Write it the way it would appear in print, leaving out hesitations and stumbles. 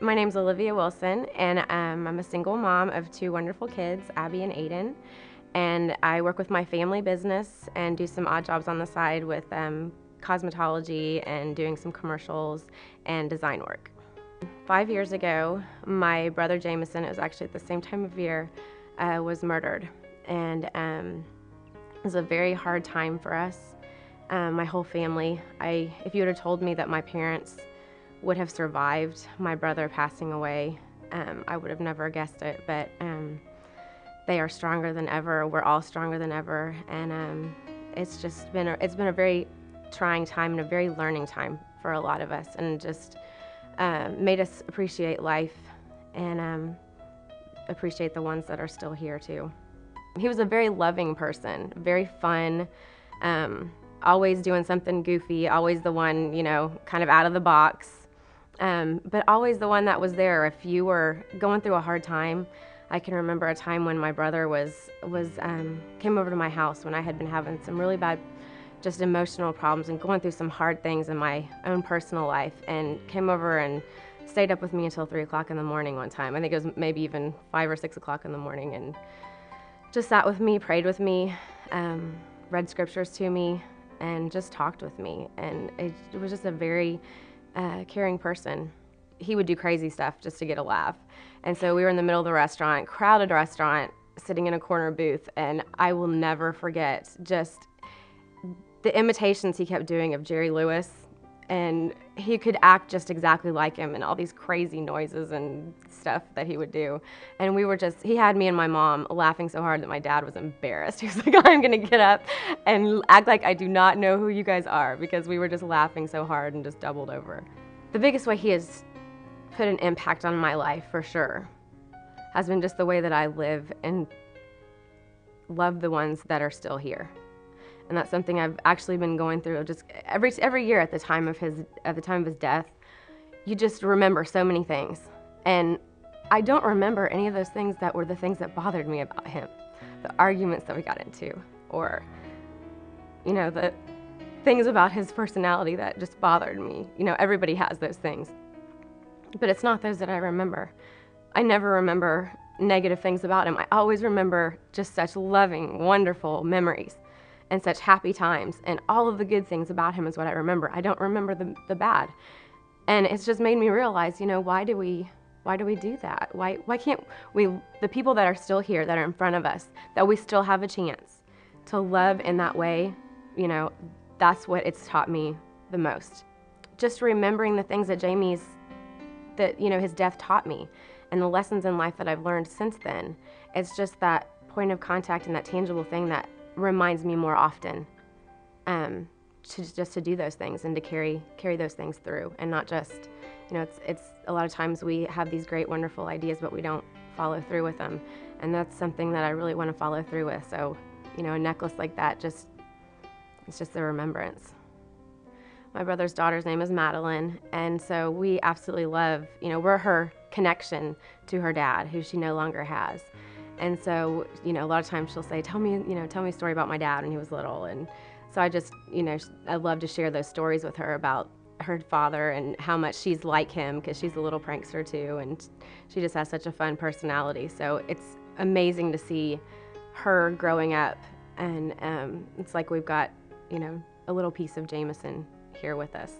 My name's Olivia Wilson, and I'm a single mom of two wonderful kids, Abby and Aiden. And I work with my family business and do some odd jobs on the side with cosmetology and doing some commercials and design work. 5 years ago, my brother Jameson, it was actually at the same time of year, was murdered. And it was a very hard time for us, my whole family. If you would have told me that my parents would have survived my brother passing away, I would have never guessed it, but they are stronger than ever. We're all stronger than ever, and it's been a very trying time and a very learning time for a lot of us, and just made us appreciate life and appreciate the ones that are still here too. He was a very loving person, very fun, always doing something goofy, always the one, kind of out of the box. But always the one that was there if you were going through a hard time. I can remember a time when my brother came over to my house when I had been having some really bad, just emotional problems and going through some hard things in my own personal life, and came over and stayed up with me until 3 o'clock in the morning one time. I think it was maybe even 5 or 6 o'clock in the morning, and just sat with me, prayed with me, read scriptures to me, and just talked with me. And it was just a very caring person. He would do crazy stuff just to get a laugh. And so we were in the middle of the restaurant, crowded restaurant, sitting in a corner booth, and I will never forget just the imitations he kept doing of Jerry Lewis. And he could act just exactly like him, and all these crazy noises and stuff that he would do. And he had me and my mom laughing so hard that my dad was embarrassed. He was like, I'm gonna get up and act like I do not know who you guys are, because we were just laughing so hard and just doubled over. The biggest way he has put an impact on my life, for sure, has been just the way that I live and love the ones that are still here. And that's something I've actually been going through just every year at the time of his death. You just remember so many things, and I don't remember any of those things that were the things that bothered me about him, the arguments that we got into, or the things about his personality that just bothered me. Everybody has those things, but it's not those that I remember. I never remember negative things about him. I always remember just such loving, wonderful memories and such happy times, and all of the good things about him is what I remember. I don't remember the bad. And it's just made me realize, why do we do that? Why can't we, the people that are still here, that are in front of us, that we still have a chance to love in that way? That's what it's taught me the most. Just remembering the things that his death taught me, and the lessons in life that I've learned since then. It's just that point of contact and that tangible thing that reminds me more often to do those things and to carry those things through, and not just, it's a lot of times we have these great, wonderful ideas, but we don't follow through with them. And that's something that I really want to follow through with. So, a necklace like that, it's just a remembrance. My brother's daughter's name is Madeline, and so we absolutely love, we're her connection to her dad, who she no longer has. And so, a lot of times she'll say, tell me a story about my dad when he was little. And so I just, I love to share those stories with her about her father and how much she's like him, because she's a little prankster too, and she just has such a fun personality. So it's amazing to see her growing up, and it's like we've got, a little piece of Jameson here with us.